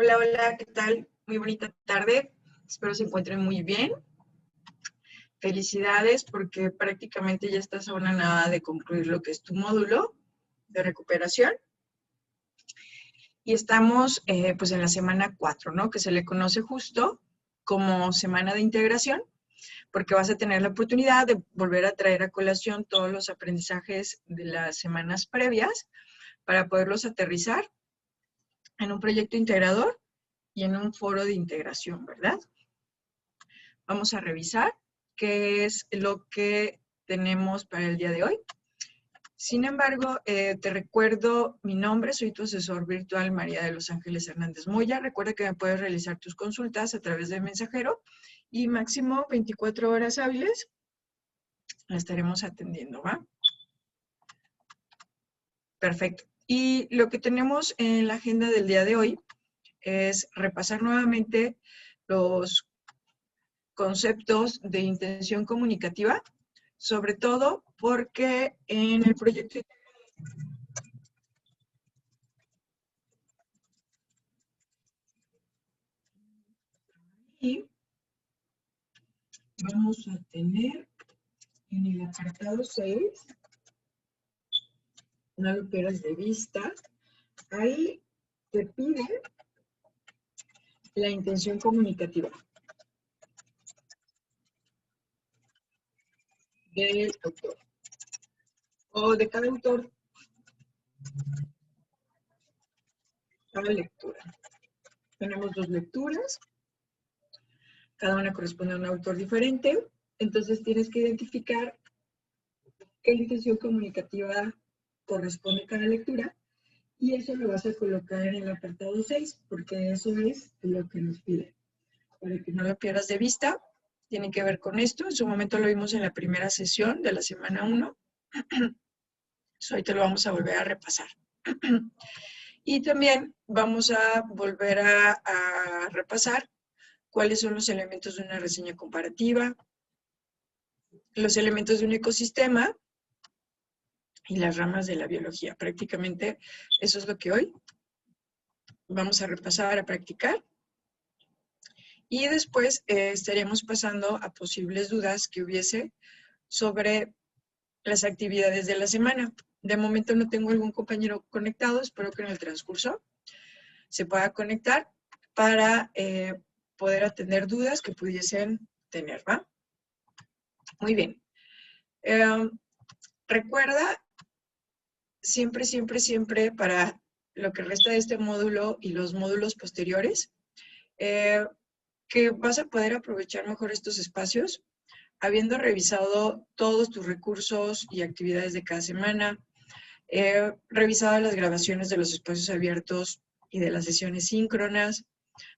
Hola, hola, ¿qué tal? Muy bonita tarde. Espero se encuentren muy bien. Felicidades porque prácticamente ya estás a una nada de concluir lo que es tu módulo de recuperación. Y estamos pues en la semana 4, ¿no? Que se le conoce justo como semana de integración, porque vas a tener la oportunidad de volver a traer a colación todos los aprendizajes de las semanas previas para poderlos aterrizar en un proyecto integrador y en un foro de integración, ¿verdad? Vamos a revisar qué es lo que tenemos para el día de hoy. Sin embargo, te recuerdo mi nombre, soy tu asesor virtual María de los Ángeles Hernández Moya. Recuerda que me puedes realizar tus consultas a través del mensajero y máximo 24 horas hábiles la estaremos atendiendo, ¿va? Perfecto. Y lo que tenemos en la agenda del día de hoy es repasar nuevamente los conceptos de intención comunicativa, sobre todo porque en el proyecto vamos a tener en el apartado 6, no lo pierdas de vista, ahí te pide la intención comunicativa del autor o de cada autor, cada lectura. Tenemos 2 lecturas, cada una corresponde a un autor diferente, entonces tienes que identificar qué intención comunicativa corresponde a cada lectura y eso lo vas a colocar en el apartado 6, porque eso es lo que nos pide. Para que no lo pierdas de vista, tiene que ver con esto. En su momento lo vimos en la primera sesión de la semana 1. Hoy te lo vamos a volver a repasar. Y también vamos a volver a repasar cuáles son los elementos de una reseña comparativa, los elementos de un ecosistema y las ramas de la biología. Prácticamente eso es lo que hoy vamos a repasar, a practicar. Y después estaríamos pasando a posibles dudas que hubiese sobre las actividades de la semana. De momento no tengo algún compañero conectado, espero que en el transcurso se pueda conectar para poder atender dudas que pudiesen tener, ¿va? Muy bien. Recuerda siempre, siempre, siempre para lo que resta de este módulo y los módulos posteriores, que vas a poder aprovechar mejor estos espacios, habiendo revisado todos tus recursos y actividades de cada semana, revisado las grabaciones de los espacios abiertos y de las sesiones síncronas,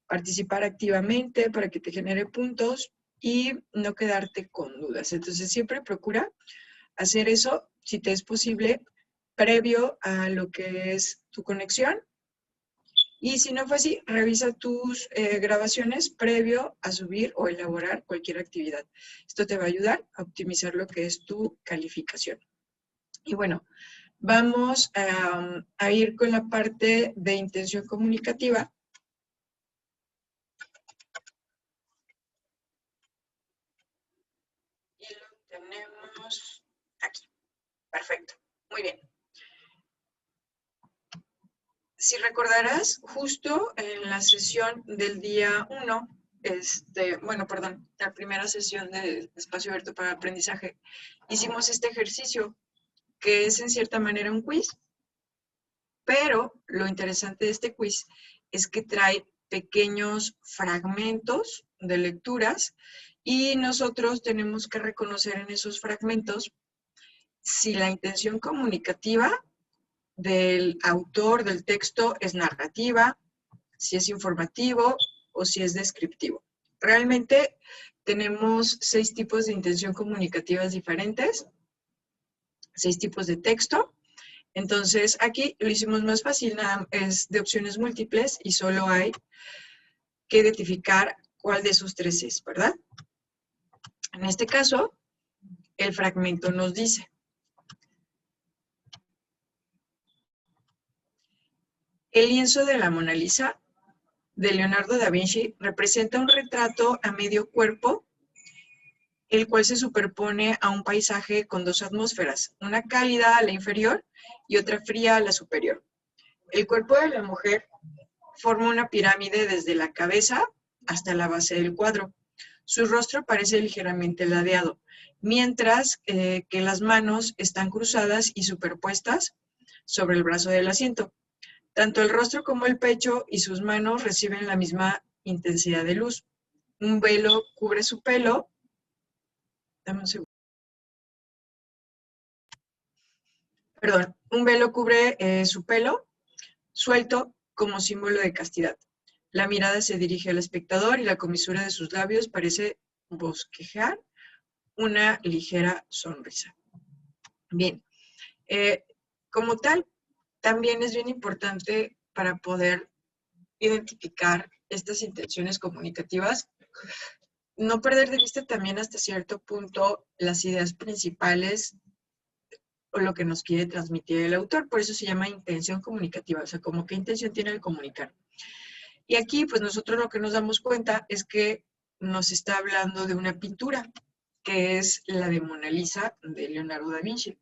participar activamente para que te genere puntos y no quedarte con dudas. Entonces siempre procura hacer eso, si te es posible, previo a lo que es tu conexión. Y si no fue así, revisa tus grabaciones previo a subir o elaborar cualquier actividad. Esto te va a ayudar a optimizar lo que es tu calificación. Y bueno, vamos a ir con la parte de intención comunicativa. Y lo tenemos aquí. Perfecto. Muy bien. Si recordarás, justo en la sesión del día 1, la primera sesión de Espacio Abierto para Aprendizaje, hicimos este ejercicio que es en cierta manera un quiz, pero lo interesante de este quiz es que trae pequeños fragmentos de lecturas y nosotros tenemos que reconocer en esos fragmentos si la intención comunicativa del autor del texto es narrativa, si es informativo o si es descriptivo. Realmente tenemos 6 tipos de intención comunicativas diferentes, 6 tipos de texto. Entonces aquí lo hicimos más fácil, es de opciones múltiples y solo hay que identificar cuál de esos 3 es, ¿verdad? En este caso, el fragmento nos dice: el lienzo de la Mona Lisa de Leonardo da Vinci representa un retrato a medio cuerpo, el cual se superpone a un paisaje con dos atmósferas, una cálida a la inferior y otra fría a la superior. El cuerpo de la mujer forma una pirámide desde la cabeza hasta la base del cuadro. Su rostro parece ligeramente ladeado, mientras que las manos están cruzadas y superpuestas sobre el brazo del asiento. Tanto el rostro como el pecho y sus manos reciben la misma intensidad de luz. Un velo cubre su pelo. Dame un segundo. Perdón, un velo cubre su pelo, suelto como símbolo de castidad. La mirada se dirige al espectador y la comisura de sus labios parece bosquejar una ligera sonrisa. Bien, como tal, también es bien importante para poder identificar estas intenciones comunicativas, no perder de vista también hasta cierto punto las ideas principales o lo que nos quiere transmitir el autor. Por eso se llama intención comunicativa, o sea, como qué intención tiene el comunicar. Y aquí, pues nosotros lo que nos damos cuenta es que nos está hablando de una pintura, que es la de Mona Lisa de Leonardo da Vinci.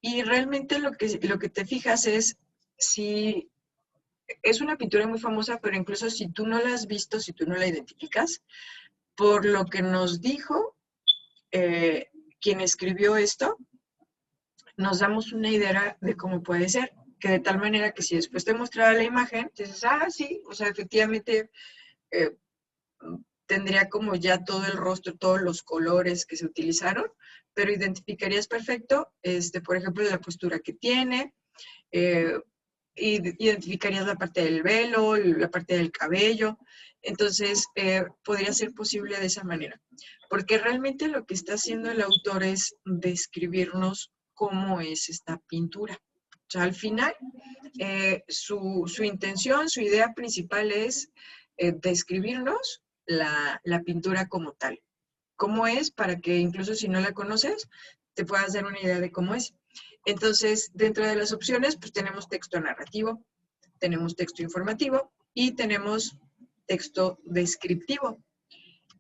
Y realmente lo que te fijas es si es una pintura muy famosa, pero incluso si tú no la has visto, si tú no la identificas, por lo que nos dijo quien escribió esto, nos damos una idea de cómo puede ser, que de tal manera que si después te mostrara la imagen, dices, ah, sí, o sea, efectivamente tendría como ya todo el rostro, todos los colores que se utilizaron, pero identificarías perfecto, por ejemplo, la postura que tiene, identificarías la parte del velo, la parte del cabello, entonces podría ser posible de esa manera, porque realmente lo que está haciendo el autor es describirnos cómo es esta pintura. O sea, al final, su intención, su idea principal es describirnos la pintura como tal. Cómo es, para que incluso si no la conoces, te puedas dar una idea de cómo es. Entonces, dentro de las opciones, pues tenemos texto narrativo, tenemos texto informativo y tenemos texto descriptivo.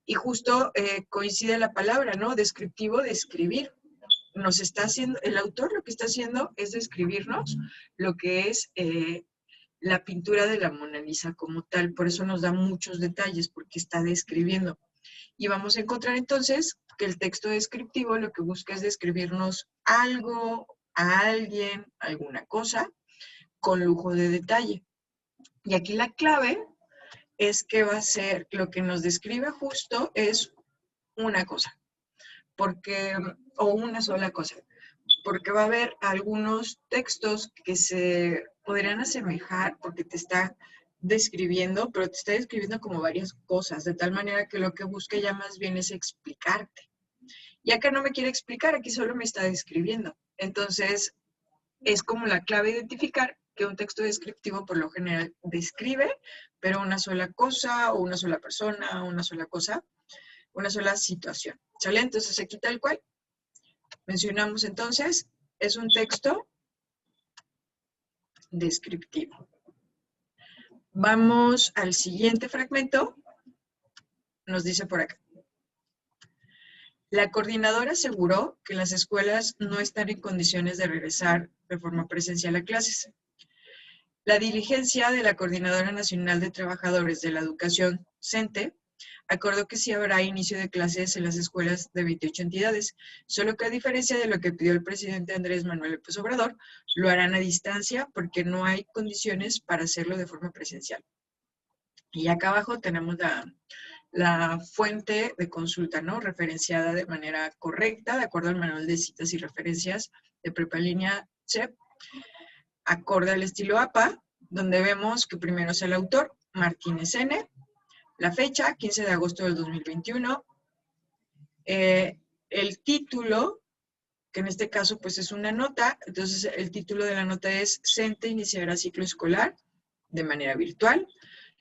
Y justo coincide la palabra, ¿no? Descriptivo, describir. Nos está haciendo, el autor lo que está haciendo es describirnos lo que es la pintura de la Mona Lisa como tal. Por eso nos da muchos detalles, porque está describiendo. Y vamos a encontrar entonces que el texto descriptivo lo que busca es describirnos algo, a alguien, alguna cosa, con lujo de detalle. Y aquí la clave es que va a ser, lo que nos describe justo es una cosa, porque, o una sola cosa, porque va a haber algunos textos que se podrían asemejar porque te está describiendo, pero te está describiendo como varias cosas, de tal manera que lo que busca ya más bien es explicarte. Y acá no me quiere explicar, aquí solo me está describiendo. Entonces, es como la clave identificar que un texto descriptivo por lo general describe, pero una sola cosa, o una sola persona, una sola cosa, una sola situación. ¿Sale? Entonces, aquí tal cual. Mencionamos entonces, es un texto descriptivo. Vamos al siguiente fragmento. Nos dice por acá. La coordinadora aseguró que las escuelas no están en condiciones de regresar de forma presencial a clases. La diligencia de la Coordinadora Nacional de Trabajadores de la Educación, CENTE, acordó que sí habrá inicio de clases en las escuelas de 28 entidades, solo que a diferencia de lo que pidió el presidente Andrés Manuel López Obrador, lo harán a distancia porque no hay condiciones para hacerlo de forma presencial. Y acá abajo tenemos la fuente de consulta, ¿no? Referenciada de manera correcta, de acuerdo al manual de citas y referencias de Prepa en Línea CEP, acorde al estilo APA, donde vemos que primero es el autor, Martínez N., la fecha, 15 de agosto del 2021, el título, que en este caso pues es una nota, entonces el título de la nota es CENTE iniciará ciclo escolar de manera virtual,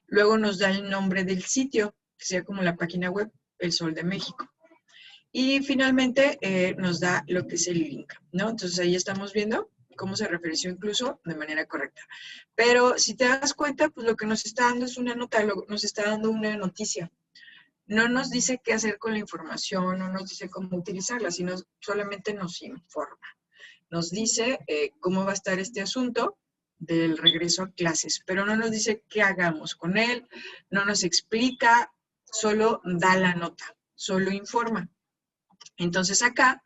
luego nos da el nombre del sitio, que sería como la página web, El Sol de México, y finalmente nos da lo que es el link, ¿no? Entonces ahí estamos viendo cómo se referenció incluso de manera correcta. Pero si te das cuenta, pues lo que nos está dando es una nota, nos está dando una noticia. No nos dice qué hacer con la información, no nos dice cómo utilizarla, sino solamente nos informa. Nos dice cómo va a estar este asunto del regreso a clases, pero no nos dice qué hagamos con él, no nos explica, solo da la nota, solo informa. Entonces acá,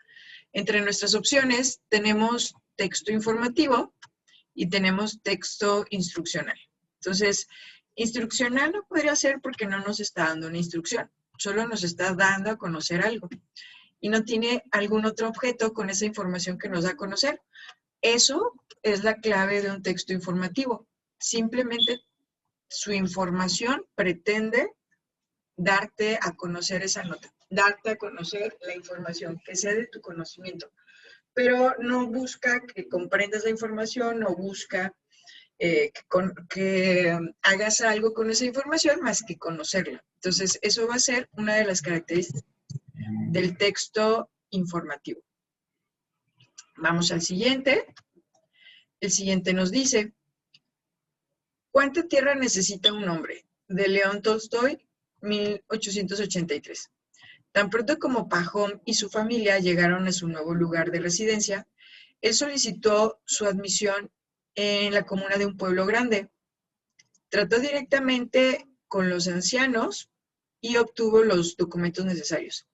entre nuestras opciones, tenemos texto informativo y tenemos texto instruccional. Entonces, instruccional no podría ser porque no nos está dando una instrucción, solo nos está dando a conocer algo y no tiene algún otro objeto con esa información que nos da a conocer. Eso es la clave de un texto informativo. Simplemente su información pretende darte a conocer esa nota, darte a conocer la información que sea de tu conocimiento, pero no busca que comprendas la información, no busca que hagas algo con esa información más que conocerla. Entonces, eso va a ser una de las características del texto informativo. Vamos al siguiente. El siguiente nos dice, ¿cuánta tierra necesita un hombre? De León Tolstoy, 1883. Tan pronto como Pajón y su familia llegaron a su nuevo lugar de residencia, él solicitó su admisión en la comuna de un pueblo grande. Trató directamente con los ancianos y obtuvo los documentos necesarios.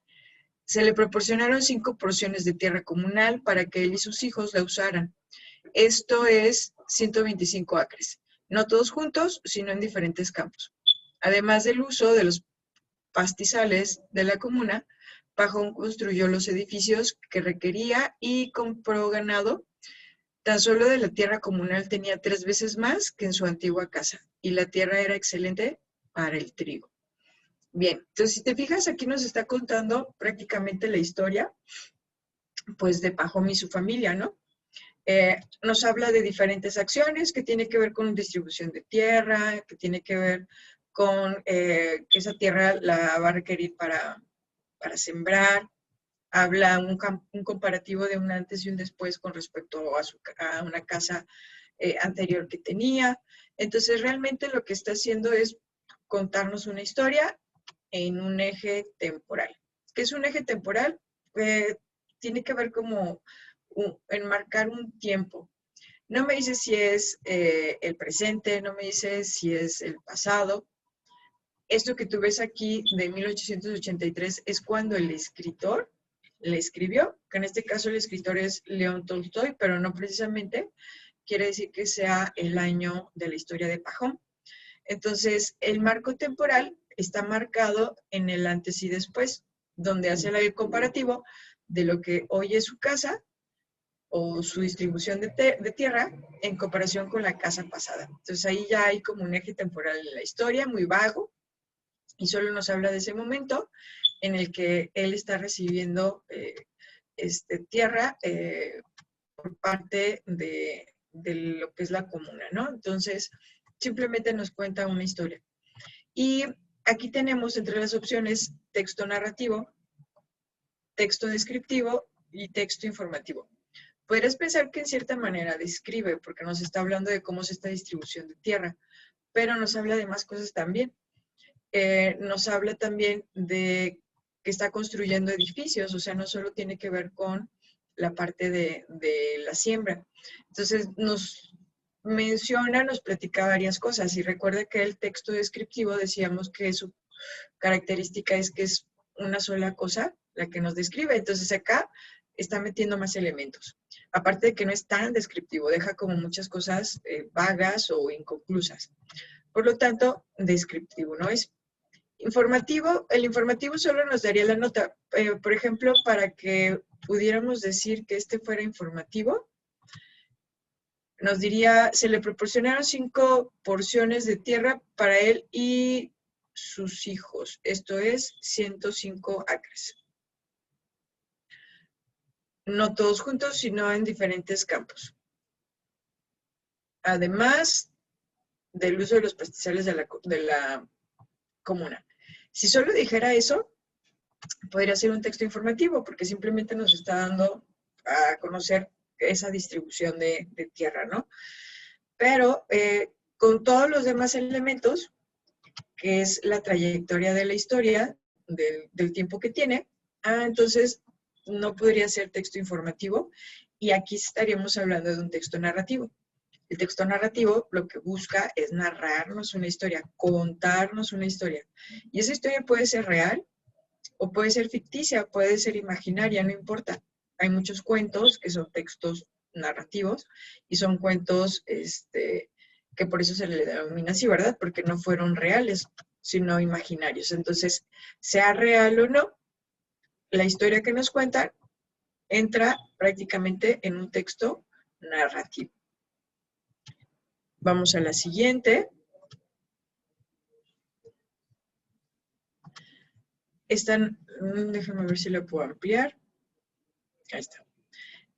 Se le proporcionaron 5 porciones de tierra comunal para que él y sus hijos la usaran. Esto es 125 acres, no todos juntos, sino en diferentes campos. Además del uso de los pastizales de la comuna, Pajón construyó los edificios que requería y compró ganado. Tan solo de la tierra comunal tenía 3 veces más que en su antigua casa, y la tierra era excelente para el trigo. Bien, entonces si te fijas, aquí nos está contando prácticamente la historia, pues, de Pajón y su familia, ¿no? Nos habla de diferentes acciones que tiene que ver con distribución de tierra, que tiene que ver con que esa tierra la va a requerir para sembrar. Habla un comparativo de un antes y un después con respecto a una casa anterior que tenía. Entonces, realmente lo que está haciendo es contarnos una historia en un eje temporal. ¿Qué es un eje temporal? Tiene que ver como enmarcar un tiempo. No me dice si es el presente, no me dice si es el pasado. Esto que tú ves aquí de 1883 es cuando el escritor le escribió, que en este caso el escritor es León Tolstoy, pero no precisamente quiere decir que sea el año de la historia de Pajón. Entonces, el marco temporal está marcado en el antes y después, donde hace el comparativo de lo que hoy es su casa o su distribución de tierra en comparación con la casa pasada. Entonces, ahí ya hay como un eje temporal en la historia, muy vago, y solo nos habla de ese momento en el que él está recibiendo tierra por parte de lo que es la comuna, ¿no? Entonces, simplemente nos cuenta una historia. Y aquí tenemos entre las opciones texto narrativo, texto descriptivo y texto informativo. Podrías pensar que en cierta manera describe, porque nos está hablando de cómo es esta distribución de tierra, pero nos habla de más cosas también. Nos habla también de que está construyendo edificios, o sea, no solo tiene que ver con la parte de la siembra. Entonces, nos platica varias cosas, y recuerda que el texto descriptivo decíamos que su característica es que es una sola cosa la que nos describe. Entonces, acá está metiendo más elementos. Aparte de que no es tan descriptivo, deja como muchas cosas vagas o inconclusas. Por lo tanto, descriptivo no es. Informativo, el informativo solo nos daría la nota. Por ejemplo, para que pudiéramos decir que este fuera informativo, nos diría, se le proporcionaron 5 porciones de tierra para él y sus hijos. Esto es 105 acres. No todos juntos, sino en diferentes campos. Además del uso de los pastizales de la comuna. Si solo dijera eso, podría ser un texto informativo, porque simplemente nos está dando a conocer esa distribución de tierra, ¿no? Pero con todos los demás elementos, que es la trayectoria de la historia, del tiempo que tiene, entonces no podría ser texto informativo, y aquí estaríamos hablando de un texto narrativo. El texto narrativo lo que busca es narrarnos una historia, contarnos una historia. Y esa historia puede ser real o puede ser ficticia, puede ser imaginaria, no importa. Hay muchos cuentos que son textos narrativos y son cuentos que por eso se le denomina así, ¿verdad? Porque no fueron reales, sino imaginarios. Entonces, sea real o no, la historia que nos cuentan entra prácticamente en un texto narrativo. Vamos a la siguiente. Déjame ver si la puedo ampliar. Ahí está.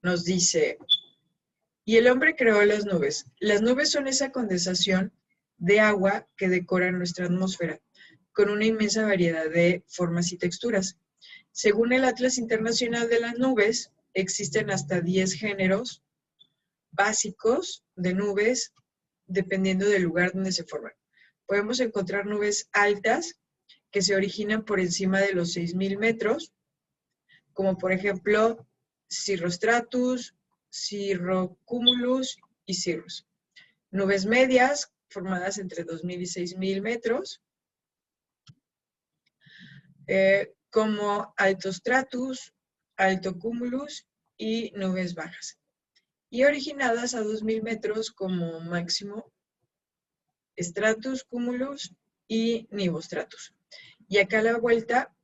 Nos dice, y el hombre creó las nubes. Las nubes son esa condensación de agua que decora nuestra atmósfera, con una inmensa variedad de formas y texturas. Según el Atlas Internacional de las Nubes, existen hasta 10 géneros básicos de nubes, dependiendo del lugar donde se forman. Podemos encontrar nubes altas que se originan por encima de los 6.000 metros, como por ejemplo cirrostratus, cirrocumulus y cirrus. Nubes medias formadas entre 2.000 y 6.000 metros, como altostratus, altocumulus y nubes bajas. Y originadas a 2.000 metros como máximo stratus, cumulus y nivostratus. Y acá a la vuelta,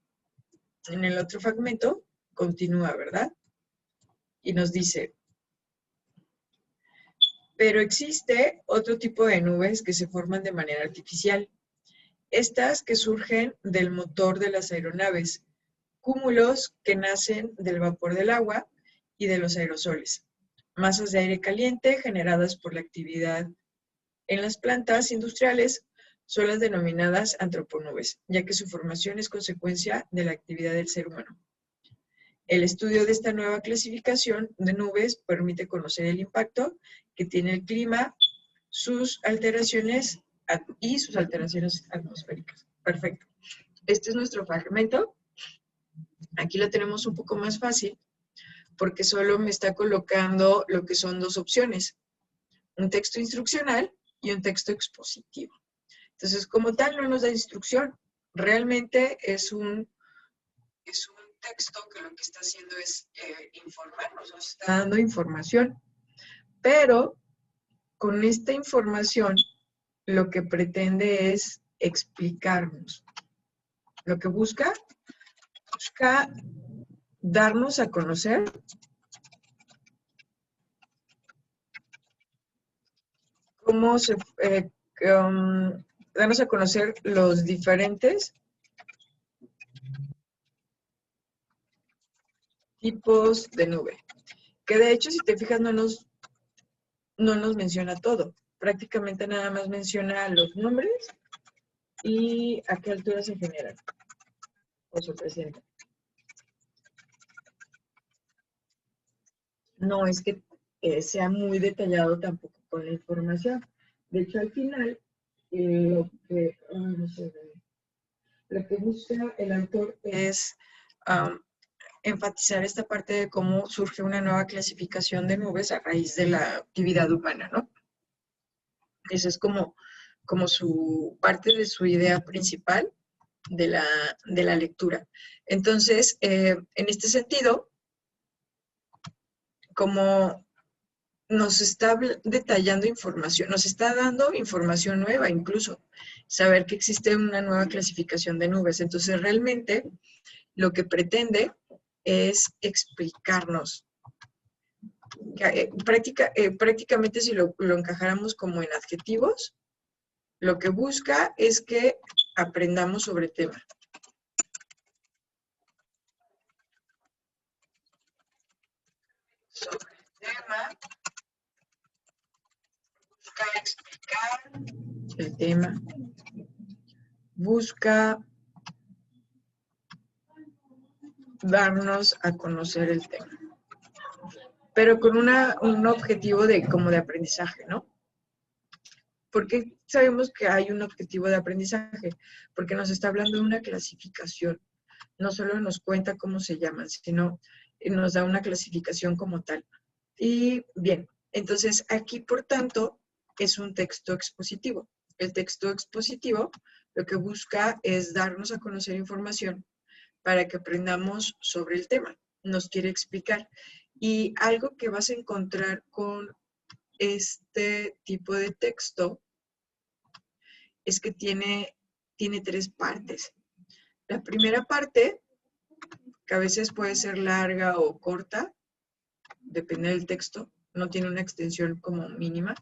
en el otro fragmento, continúa, ¿verdad? Y nos dice, pero existe otro tipo de nubes que se forman de manera artificial. Estas que surgen del motor de las aeronaves, cúmulos que nacen del vapor del agua y de los aerosoles, masas de aire caliente generadas por la actividad en las plantas industriales, son las denominadas antroponubes, ya que su formación es consecuencia de la actividad del ser humano. El estudio de esta nueva clasificación de nubes permite conocer el impacto que tiene el clima, sus alteraciones y sus alteraciones atmosféricas. Perfecto. Este es nuestro fragmento. Aquí lo tenemos un poco más fácil porque solo me está colocando lo que son dos opciones, un texto instruccional y un texto expositivo. Entonces, como tal, no nos da instrucción. Realmente es un texto que lo que está haciendo es informarnos, nos está dando información. Pero con esta información, lo que pretende es explicarnos. Lo que busca darnos a conocer darnos a conocer los diferentes tipos de nube. Que de hecho, si te fijas, no nos menciona todo. Prácticamente nada más menciona los nombres y a qué altura se generan o se presentan. No es que sea muy detallado tampoco con la información. De hecho, al final, lo que busca el autor es enfatizar esta parte de cómo surge una nueva clasificación de nubes a raíz de la actividad humana, ¿no? Esa es como su parte de su idea principal de la lectura. Entonces, en este sentido, como nos está detallando información, nos está dando información nueva incluso, saber que existe una nueva clasificación de nubes. Entonces, realmente lo que pretende es explicarnos. Prácticamente si lo encajáramos como en adjetivos, lo que busca es que aprendamos sobre el tema. Sobre el tema, busca explicar el tema, busca darnos a conocer el tema. pero con un objetivo como de aprendizaje, ¿no? ¿Por qué sabemos que hay un objetivo de aprendizaje? Porque nos está hablando de una clasificación. No solo nos cuenta cómo se llaman, sino nos da una clasificación como tal. Y bien, entonces aquí, por tanto, es un texto expositivo. El texto expositivo lo que busca es darnos a conocer información para que aprendamos sobre el tema. Nos quiere explicar. Y algo que vas a encontrar con este tipo de texto es que tiene 3 partes. La primera parte, que a veces puede ser larga o corta, depende del texto, no tiene una extensión como mínima.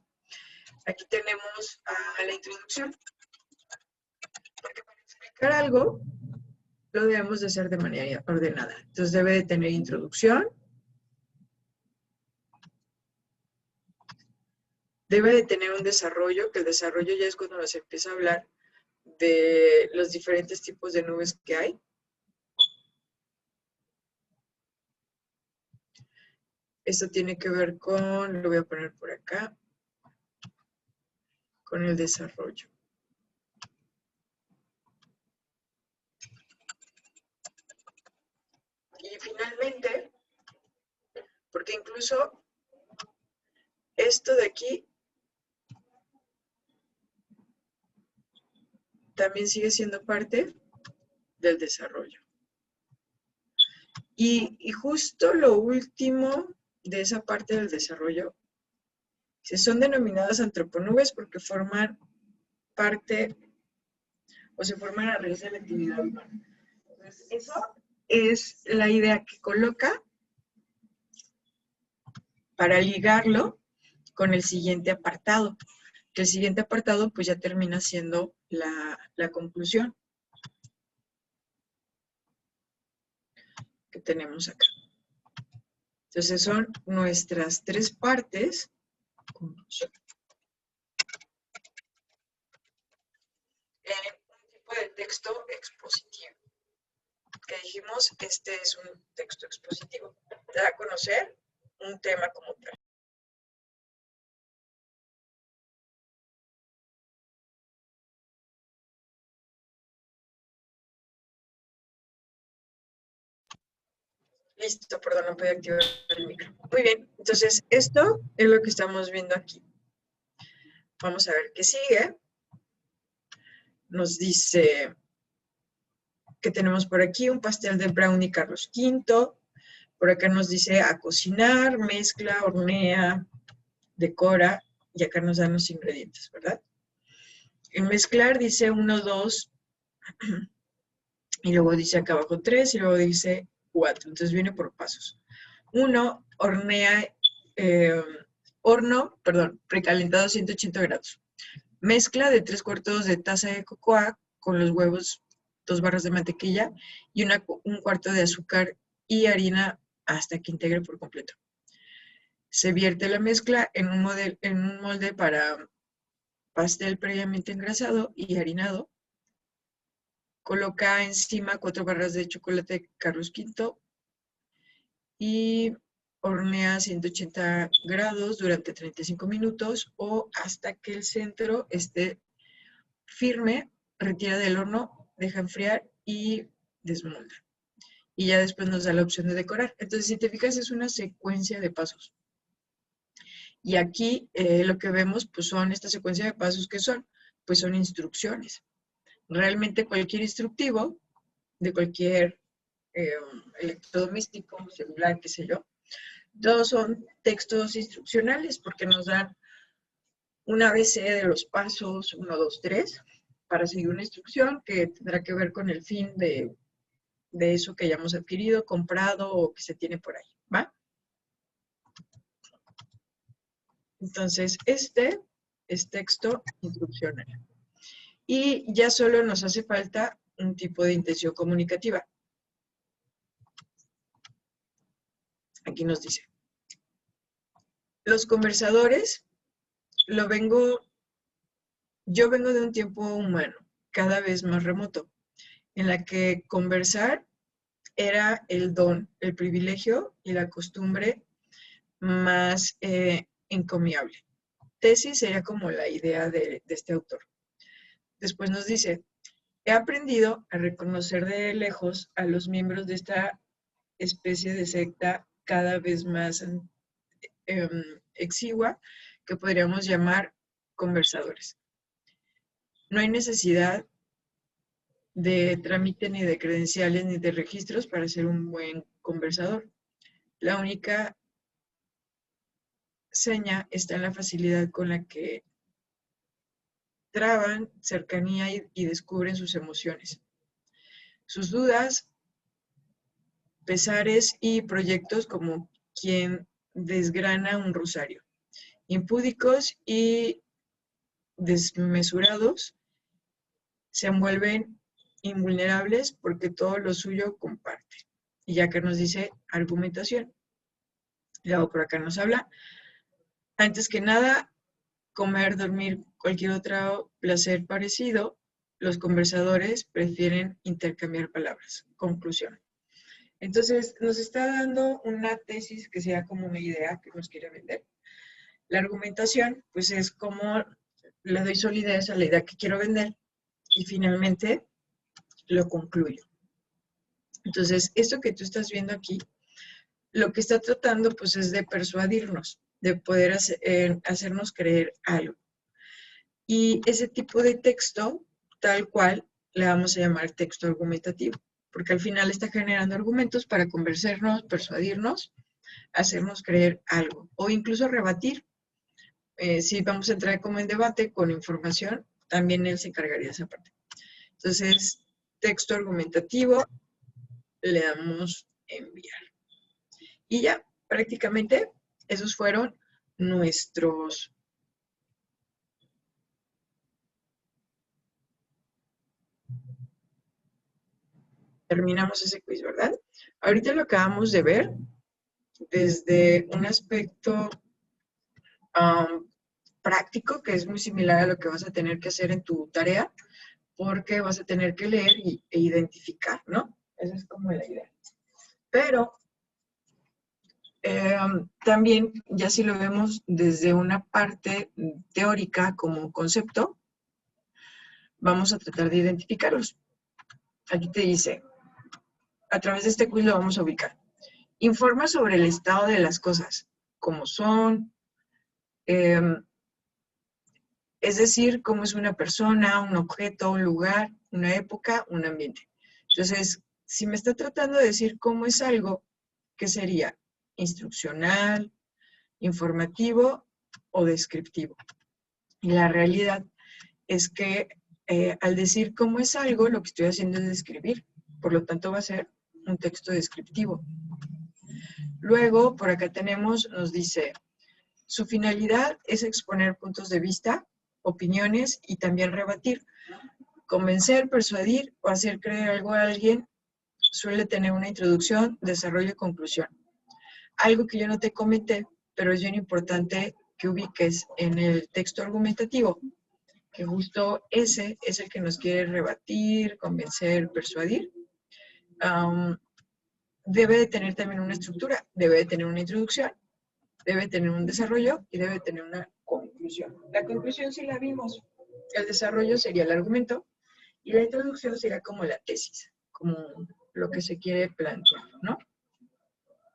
Aquí tenemos la introducción, porque para explicar algo lo debemos de hacer de manera ordenada. Entonces debe de tener introducción, debe de tener un desarrollo, que el desarrollo ya es cuando nos empieza a hablar de los diferentes tipos de nubes que hay. Esto tiene que ver con, lo voy a poner por acá, con el desarrollo. Y finalmente, porque incluso esto de aquí también sigue siendo parte del desarrollo. Y justo lo último de esa parte del desarrollo, son denominadas antroponubes porque forman parte o se forman a raíz de la actividad humana. Entonces, eso es la idea que coloca para ligarlo con el siguiente apartado. Que el siguiente apartado pues ya termina siendo la conclusión que tenemos acá. Entonces son nuestras 3 partes. Conclusión. Un tipo de texto expositivo. Que dijimos, este es un texto expositivo. Te da a conocer un tema como tal. Listo, perdón, no podía activar el micro. Muy bien, entonces esto es lo que estamos viendo aquí. Vamos a ver qué sigue. Nos dice que tenemos por aquí un pastel de brownie Carlos V. Por acá nos dice a cocinar, mezcla, hornea, decora, y acá nos dan los ingredientes, ¿verdad? En mezclar dice 1, 2, y luego dice acá abajo 3, y luego dice 4. Entonces viene por pasos. 1, hornea, precalentado a 180 grados. Mezcla de 3/4 de taza de cocoa con los huevos, 2 barras de mantequilla y un cuarto de azúcar y harina hasta que integre por completo. Se vierte la mezcla en un molde para pastel previamente engrasado y harinado. Coloca encima 4 barras de chocolate Carlos V y hornea a 180 grados durante 35 minutos o hasta que el centro esté firme, retira del horno, deja enfriar y desmolda. Y ya después nos da la opción de decorar. Entonces, si te fijas, es una secuencia de pasos. Y aquí lo que vemos pues son esta secuencia de pasos que son, pues son instrucciones. Realmente cualquier instructivo de cualquier electrodoméstico, celular, qué sé yo, todos son textos instruccionales porque nos dan un ABC de los pasos 1, 2, 3 para seguir una instrucción que tendrá que ver con el fin de eso que hayamos adquirido, comprado o que se tiene por ahí, ¿va? Entonces, este es texto instruccional. Y ya solo nos hace falta un tipo de intención comunicativa. Aquí nos dice, los conversadores, yo vengo de un tiempo humano, cada vez más remoto, en la que conversar era el don, el privilegio y la costumbre más encomiable. Tesis sería como la idea de este autor. Después nos dice, he aprendido a reconocer de lejos a los miembros de esta especie de secta cada vez más exigua, que podríamos llamar conversadores. No hay necesidad de trámite ni de credenciales ni de registros para ser un buen conversador. La única seña está en la facilidad con la que traban cercanía y descubren sus emociones, sus dudas, pesares y proyectos como quien desgrana un rosario. Impúdicos y desmesurados se envuelven invulnerables porque todo lo suyo comparte. Y ya que nos dice argumentación, luego por acá nos habla, antes que nada, comer, dormir, cualquier otro placer parecido, los conversadores prefieren intercambiar palabras. Conclusión. Entonces, nos está dando una tesis que sea como una idea que nos quiere vender. La argumentación, pues es como le doy solidez a la idea que quiero vender y finalmente lo concluyo. Entonces, esto que tú estás viendo aquí, lo que está tratando pues es de persuadirnos, de poder hacernos creer algo. Y ese tipo de texto, tal cual, le vamos a llamar texto argumentativo, porque al final está generando argumentos para convencernos, persuadirnos, hacernos creer algo, o incluso rebatir. Si vamos a entrar como en debate con información, también él se encargaría de esa parte. Entonces, texto argumentativo, le damos enviar. Y ya, prácticamente, esos fueron nuestros... Terminamos ese quiz, ¿verdad? Ahorita lo acabamos de ver desde un aspecto práctico, que es muy similar a lo que vas a tener que hacer en tu tarea, porque vas a tener que leer e identificar, ¿no? Esa es como la idea. Pero también, ya si lo vemos desde una parte teórica como concepto, vamos a tratar de identificarlos. Aquí te dice, a través de este quiz lo vamos a ubicar. Informa sobre el estado de las cosas, cómo son, es decir, cómo es una persona, un objeto, un lugar, una época, un ambiente. Entonces, si me está tratando de decir cómo es algo, ¿qué sería? Instruccional, informativo o descriptivo. Y la realidad es que al decir cómo es algo, lo que estoy haciendo es describir. Por lo tanto, va a ser un texto descriptivo. Luego, por acá tenemos, nos dice, su finalidad es exponer puntos de vista, opiniones y también rebatir. Convencer, persuadir o hacer creer algo a alguien suele tener una introducción, desarrollo y conclusión. Algo que yo no te comenté, pero es bien importante que ubiques en el texto argumentativo, que justo ese es el que nos quiere rebatir, convencer, persuadir. Debe de tener también una estructura, debe de tener una introducción, debe tener un desarrollo y debe tener una conclusión. La conclusión sí la vimos. El desarrollo sería el argumento y la introducción sería como la tesis, como lo que se quiere plantear, ¿no?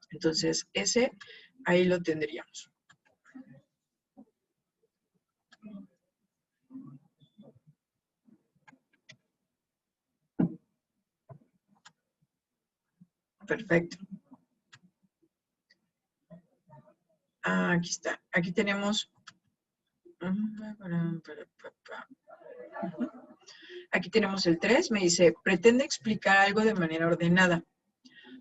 Entonces, ese ahí lo tendríamos. Perfecto. Aquí está. Aquí tenemos... Aquí tenemos el 3. Me dice, pretende explicar algo de manera ordenada.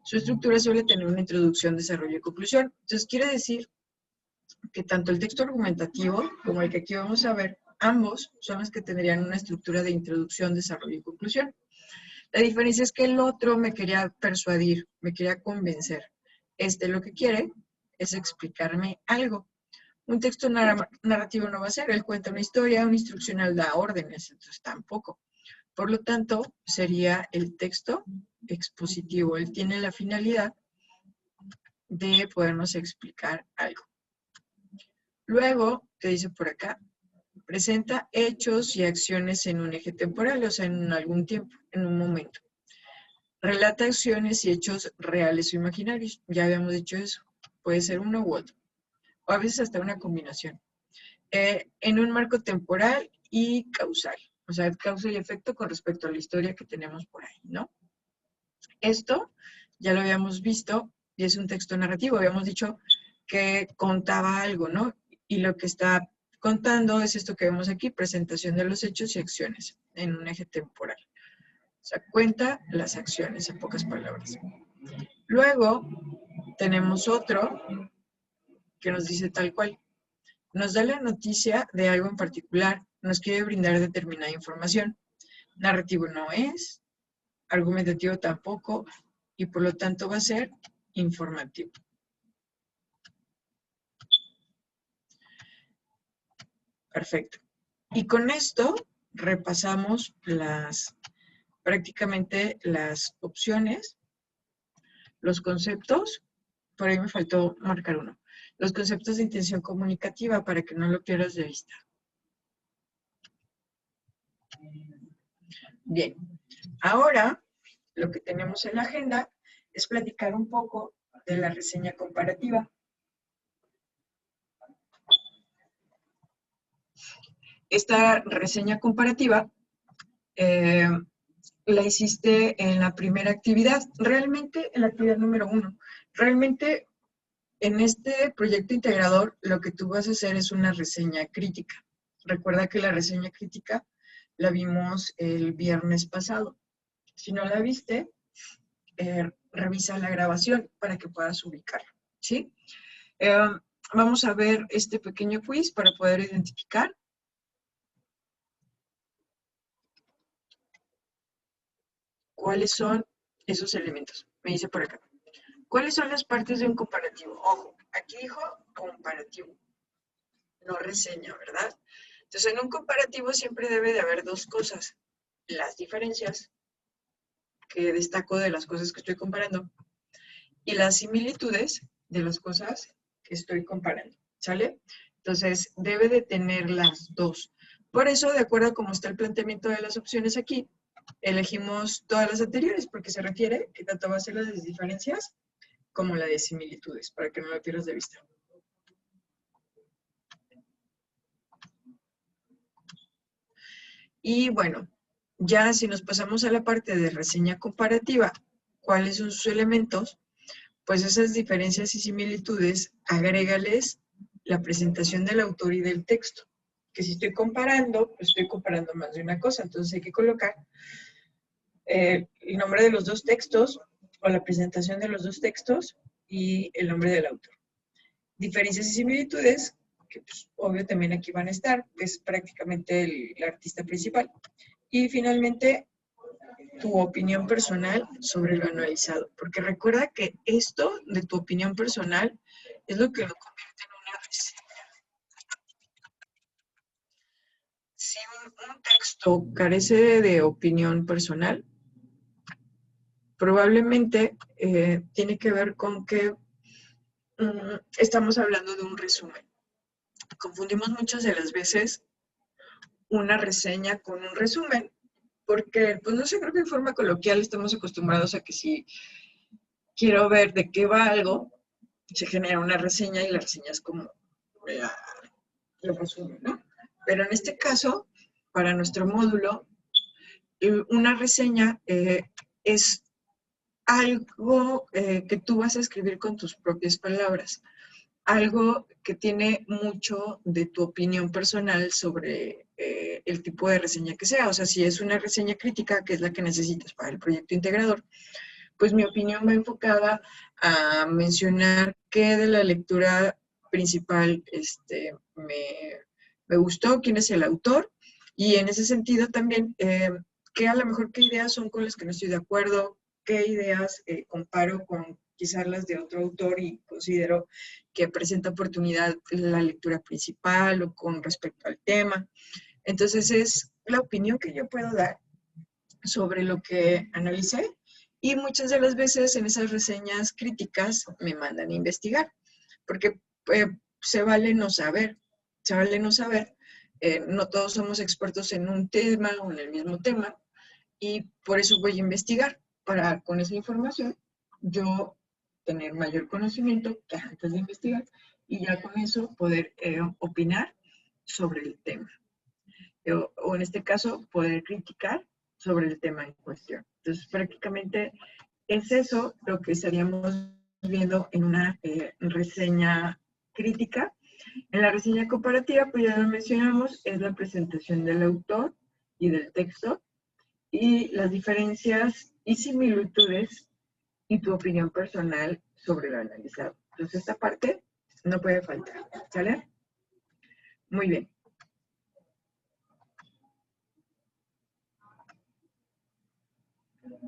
Su estructura suele tener una introducción, desarrollo y conclusión. Entonces, quiere decir que tanto el texto argumentativo como el que aquí vamos a ver, ambos son los que tendrían una estructura de introducción, desarrollo y conclusión. La diferencia es que el otro me quería persuadir, me quería convencer. Este lo que quiere es explicarme algo. Un texto narrativo no va a ser, él cuenta una historia, un instruccional da órdenes, entonces tampoco. Por lo tanto, sería el texto expositivo. Él tiene la finalidad de podernos explicar algo. Luego, te dice por acá, presenta hechos y acciones en un eje temporal, o sea, en algún tiempo, en un momento. Relata acciones y hechos reales o imaginarios. Ya habíamos dicho eso. Puede ser uno u otro. O a veces hasta una combinación. En un marco temporal y causal. O sea, causa y efecto con respecto a la historia que tenemos por ahí, ¿no? Esto ya lo habíamos visto y es un texto narrativo. Habíamos dicho que contaba algo, ¿no? Y lo que está contando es esto que vemos aquí, presentación de los hechos y acciones en un eje temporal. O sea, cuenta las acciones, en pocas palabras. Luego tenemos otro que nos dice tal cual. Nos da la noticia de algo en particular, nos quiere brindar determinada información. Narrativo no es, argumentativo tampoco, y por lo tanto va a ser informativo. Perfecto. Y con esto repasamos prácticamente las opciones, los conceptos. Por ahí me faltó marcar uno. Los conceptos de intención comunicativa para que no lo pierdas de vista. Bien, ahora lo que tenemos en la agenda es platicar un poco de la reseña comparativa. Esta reseña comparativa la hiciste en la primera actividad, realmente en la actividad número 1. Realmente en este proyecto integrador lo que tú vas a hacer es una reseña crítica. Recuerda que la reseña crítica la vimos el viernes pasado. Si no la viste, revisa la grabación para que puedas ubicarla, ¿sí? Vamos a ver este pequeño quiz para poder identificar cuáles son esos elementos. Me dice por acá. ¿Cuáles son las partes de un comparativo? Ojo, aquí dijo comparativo, no reseña, ¿verdad? Entonces, en un comparativo siempre debe de haber dos cosas. Las diferencias, que destaco de las cosas que estoy comparando, y las similitudes de las cosas que estoy comparando, ¿sale? Entonces, debe de tener las dos. Por eso, de acuerdo a cómo está el planteamiento de las opciones aquí, elegimos todas las anteriores, porque se refiere que tanto va a ser las de diferencias como la de similitudes, para que no la pierdas de vista. Y bueno, ya si nos pasamos a la parte de reseña comparativa, ¿cuáles son sus elementos? Pues esas diferencias y similitudes, agrégales la presentación del autor y del texto. Que si estoy comparando, pues estoy comparando más de una cosa, entonces hay que colocar el nombre de los dos textos o la presentación de los dos textos y el nombre del autor. Diferencias y similitudes, que pues, obvio también aquí van a estar, es prácticamente el artista principal. Y finalmente, tu opinión personal sobre lo analizado. Porque recuerda que esto de tu opinión personal es lo que lo convierte en una reseña. Si un texto carece de opinión personal, probablemente tiene que ver con que estamos hablando de un resumen. Confundimos muchas de las veces una reseña con un resumen, porque, pues no sé, creo que en forma coloquial estamos acostumbrados a que si quiero ver de qué va algo, se genera una reseña y la reseña es como el resumen, ¿no? Pero en este caso, para nuestro módulo, una reseña es algo que tú vas a escribir con tus propias palabras, algo que tiene mucho de tu opinión personal sobre el tipo de reseña que sea. O sea, si es una reseña crítica, que es la que necesitas para el proyecto integrador, pues mi opinión va enfocada a mencionar qué de la lectura principal me gustó, quién es el autor, y en ese sentido también, qué a lo mejor qué ideas son con las que no estoy de acuerdo, qué ideas comparo con quizás las de otro autor y considero que presenta oportunidad la lectura principal o con respecto al tema. Entonces es la opinión que yo puedo dar sobre lo que analicé Y muchas de las veces en esas reseñas críticas me mandan a investigar, porque se vale no saber, se vale no saber. No todos somos expertos en un tema o en el mismo tema, y por eso voy a investigar, para con esa información yo tener mayor conocimiento que antes de investigar, y ya con eso poder opinar sobre el tema. O en este caso, poder criticar sobre el tema en cuestión. Entonces, prácticamente es eso lo que estaríamos viendo en una reseña crítica. En la reseña comparativa, pues ya lo mencionamos, es la presentación del autor y del texto, y las diferencias y similitudes y tu opinión personal sobre lo analizado. Entonces, esta parte no puede faltar, ¿sale? Muy bien.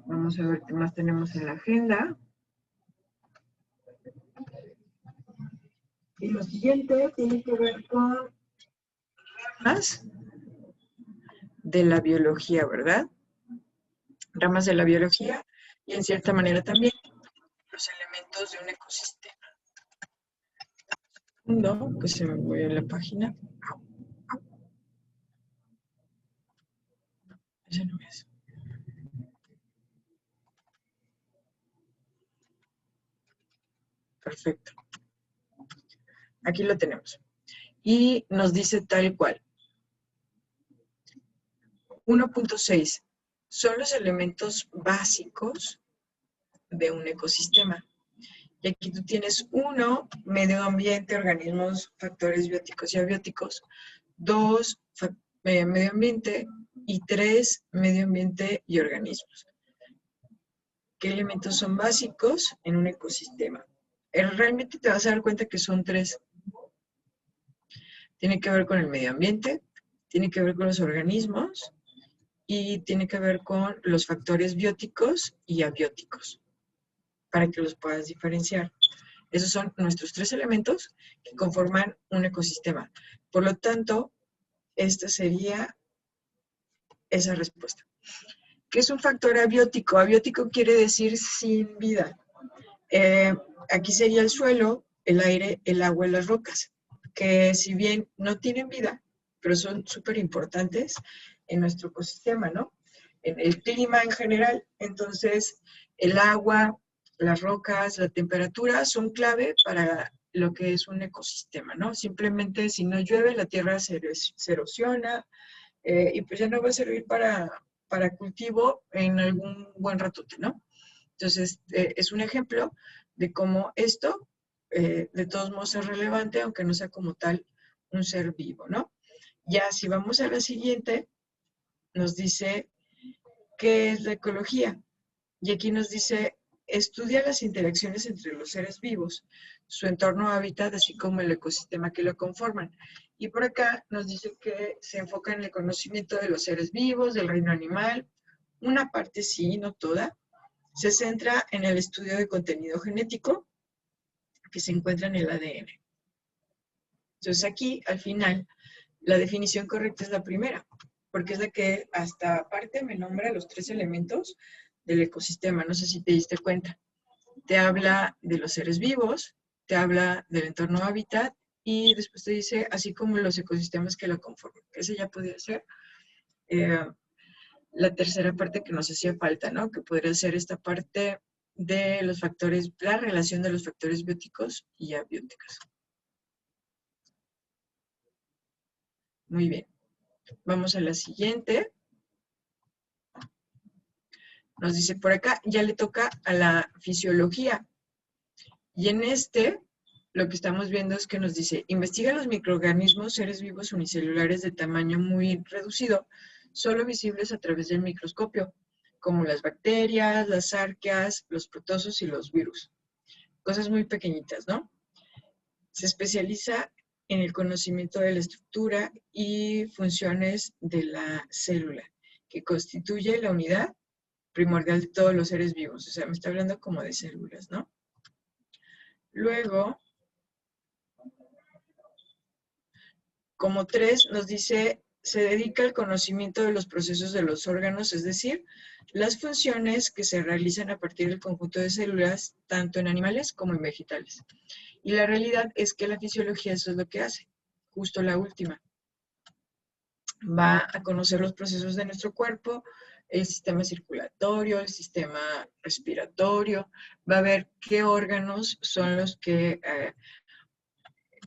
Vamos a ver qué más tenemos en la agenda. Y lo siguiente tiene que ver con ramas de la biología, ¿verdad? Ramas de la biología y en cierta manera también los elementos de un ecosistema. No, que se me voy a la página. Ese no es. Perfecto. Aquí lo tenemos. Y nos dice tal cual. 1.6. Son los elementos básicos de un ecosistema. Y aquí tú tienes 1, medio ambiente, organismos, factores bióticos y abióticos. 2, medio ambiente. Y 3, medio ambiente y organismos. ¿Qué elementos son básicos en un ecosistema? Realmente te vas a dar cuenta que son 3. Tiene que ver con el medio ambiente, tiene que ver con los organismos y tiene que ver con los factores bióticos y abióticos, para que los puedas diferenciar. Esos son nuestros 3 elementos que conforman un ecosistema. Por lo tanto, esta sería esa respuesta. ¿Qué es un factor abiótico? Abiótico quiere decir sin vida. Aquí sería el suelo, el aire, el agua y las rocas, que si bien no tienen vida, pero son súper importantes en nuestro ecosistema, ¿no? En el clima en general. Entonces, el agua, las rocas, la temperatura son clave para lo que es un ecosistema, ¿no? Simplemente si no llueve, la tierra se erosiona y pues ya no va a servir para cultivo en algún buen ratote, ¿no? Entonces, es un ejemplo de cómo esto, de todos modos, es relevante, aunque no sea como tal un ser vivo, ¿no? Ya, si vamos a la siguiente, nos dice, ¿qué es la ecología? Y aquí nos dice, estudia las interacciones entre los seres vivos, su entorno hábitat, así como el ecosistema que lo conforman. Y por acá nos dice que se enfoca en el conocimiento de los seres vivos, del reino animal, una parte sí, no toda. Se centra en el estudio de contenido genético que se encuentra en el ADN. Entonces aquí, al final, la definición correcta es la primera, porque es la que hasta aparte me nombra los 3 elementos del ecosistema. No sé si te diste cuenta. Te habla de los seres vivos, te habla del entorno hábitat y después te dice, así como los ecosistemas que lo conforman. Ese ya podría ser la tercera parte que nos hacía falta, ¿no? Que podría ser esta parte de los factores, la relación de los factores bióticos y abióticos. Muy bien. Vamos a la siguiente. Nos dice por acá, ya le toca a la fisiología. Y en lo que estamos viendo es que nos dice, investiga los microorganismos, seres vivos unicelulares de tamaño muy reducido, solo visibles a través del microscopio, como las bacterias, las arqueas, los protozoos y los virus. Cosas muy pequeñitas, ¿no? Se especializa en el conocimiento de la estructura y funciones de la célula, que constituye la unidad primordial de todos los seres vivos. O sea, me está hablando como de células, ¿no? Luego, como 3, nos dice se dedica al conocimiento de los procesos de los órganos, es decir, las funciones que se realizan a partir del conjunto de células, tanto en animales como en vegetales. Y la realidad es que la fisiología eso es lo que hace, justo la última. Va a conocer los procesos de nuestro cuerpo, el sistema circulatorio, el sistema respiratorio, va a ver qué órganos son los que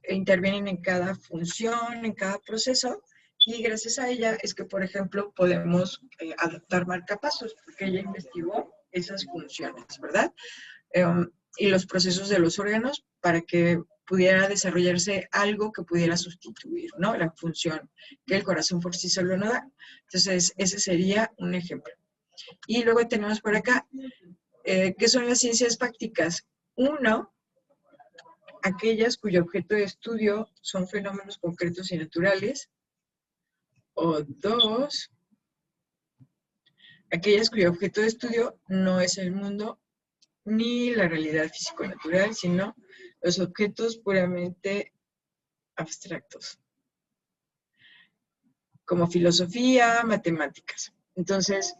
intervienen en cada función, en cada proceso, y gracias a ella es que, por ejemplo, podemos adaptar marcapasos, porque ella investigó esas funciones, ¿verdad? Y los procesos de los órganos para que pudiera desarrollarse algo que pudiera sustituir, ¿no? La función que el corazón por sí solo no da. Entonces, ese sería un ejemplo. Y luego tenemos por acá, ¿qué son las ciencias fácticas? Uno, aquellas cuyo objeto de estudio son fenómenos concretos y naturales. O dos, aquellas cuyo objeto de estudio no es el mundo ni la realidad físico-natural, sino los objetos puramente abstractos, como filosofía, matemáticas. Entonces,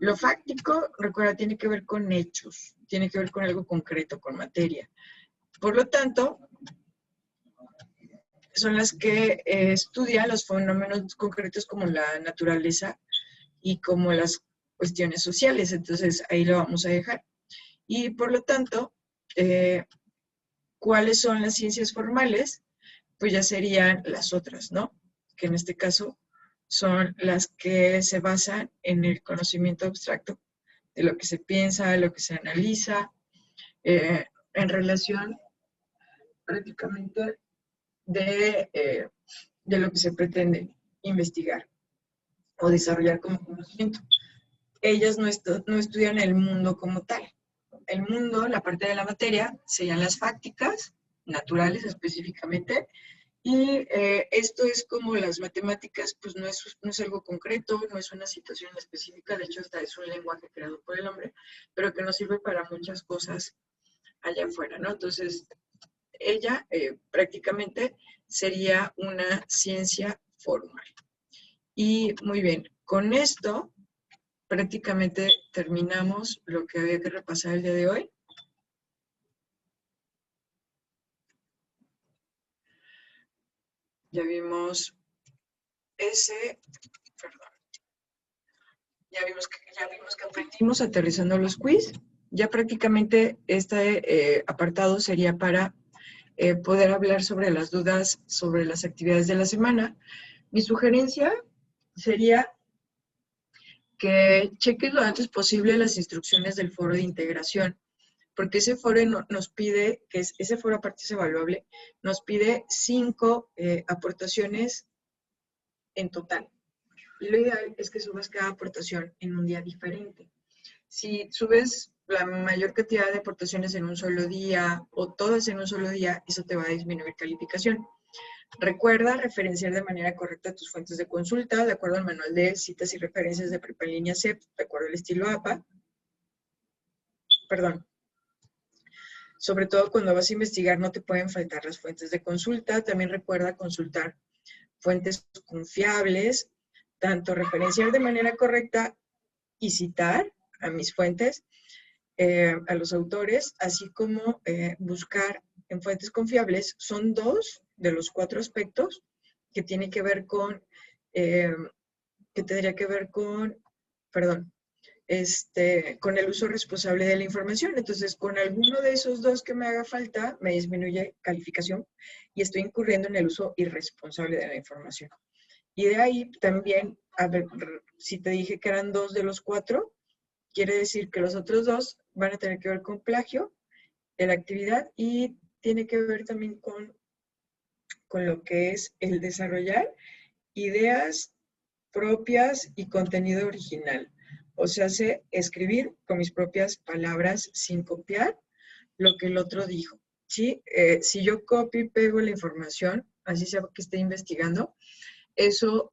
lo fáctico, recuerda, tiene que ver con hechos, tiene que ver con algo concreto, con materia. Por lo tanto, son las que estudian los fenómenos concretos como la naturaleza y como las cuestiones sociales. Entonces, ahí lo vamos a dejar. Y por lo tanto, ¿cuáles son las ciencias formales? Pues ya serían las otras, ¿no? Que en este caso son las que se basan en el conocimiento abstracto de lo que se piensa, de lo que se analiza, en relación prácticamente de lo que se pretende investigar o desarrollar como conocimiento. Ellas no estudian el mundo como tal. El mundo, la parte de la materia, serían las fácticas, naturales específicamente, y esto es como las matemáticas, pues no es algo concreto, no es una situación específica, de hecho hasta es un lenguaje creado por el hombre, pero que nos sirve para muchas cosas allá afuera, ¿no? Entonces, ella prácticamente sería una ciencia formal. Y muy bien, con esto prácticamente terminamos lo que había que repasar el día de hoy. Ya vimos ya vimos que aprendimos aterrizando los quiz. Ya prácticamente este apartado sería para poder hablar sobre las dudas sobre las actividades de la semana. Mi sugerencia sería que cheques lo antes posible las instrucciones del foro de integración, porque ese foro nos pide, ese foro aparte es evaluable, nos pide 5 aportaciones en total. Y lo ideal es que subas cada aportación en un día diferente. Si subes la mayor cantidad de aportaciones en un solo día o todas en un solo día, eso te va a disminuir calificación. Recuerda referenciar de manera correcta tus fuentes de consulta, de acuerdo al manual de citas y referencias de prepa en línea CEP, de acuerdo al estilo APA. Perdón. Sobre todo cuando vas a investigar no te pueden faltar las fuentes de consulta. También recuerda consultar fuentes confiables, tanto referenciar de manera correcta y citar a mis fuentes, a los autores, así como buscar en fuentes confiables. Son 2 de los 4 aspectos que tiene que ver con, que tendría que ver con, perdón, con el uso responsable de la información. Entonces, con alguno de esos 2 que me haga falta, me disminuye calificación y estoy incurriendo en el uso irresponsable de la información. Y de ahí también, a ver, si te dije que eran 2 de los 4, quiere decir que los otros 2 van a tener que ver con plagio de la actividad y tiene que ver también con lo que es el desarrollar ideas propias y contenido original. O sea, escribir con mis propias palabras sin copiar lo que el otro dijo. ¿Sí? Si yo copio y pego la información, así sea que esté investigando, eso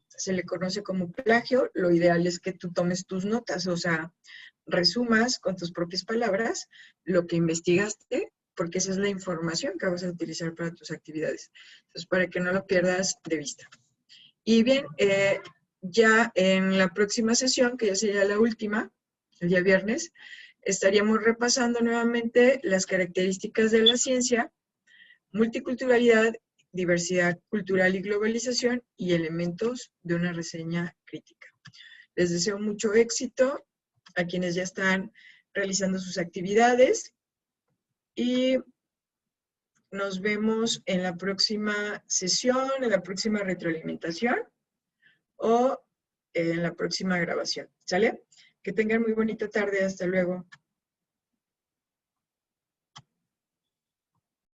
se le conoce como plagio. Lo ideal es que tú tomes tus notas, o sea, resumas con tus propias palabras lo que investigaste, porque esa es la información que vas a utilizar para tus actividades. Entonces, para que no lo pierdas de vista. Y bien, ya en la próxima sesión, que ya sería la última, el día viernes, estaríamos repasando nuevamente las características de la ciencia, multiculturalidad, diversidad cultural y globalización y elementos de una reseña crítica. Les deseo mucho éxito a quienes ya están realizando sus actividades y nos vemos en la próxima sesión, en la próxima retroalimentación o en la próxima grabación. ¿Sale? Que tengan muy bonita tarde. Hasta luego.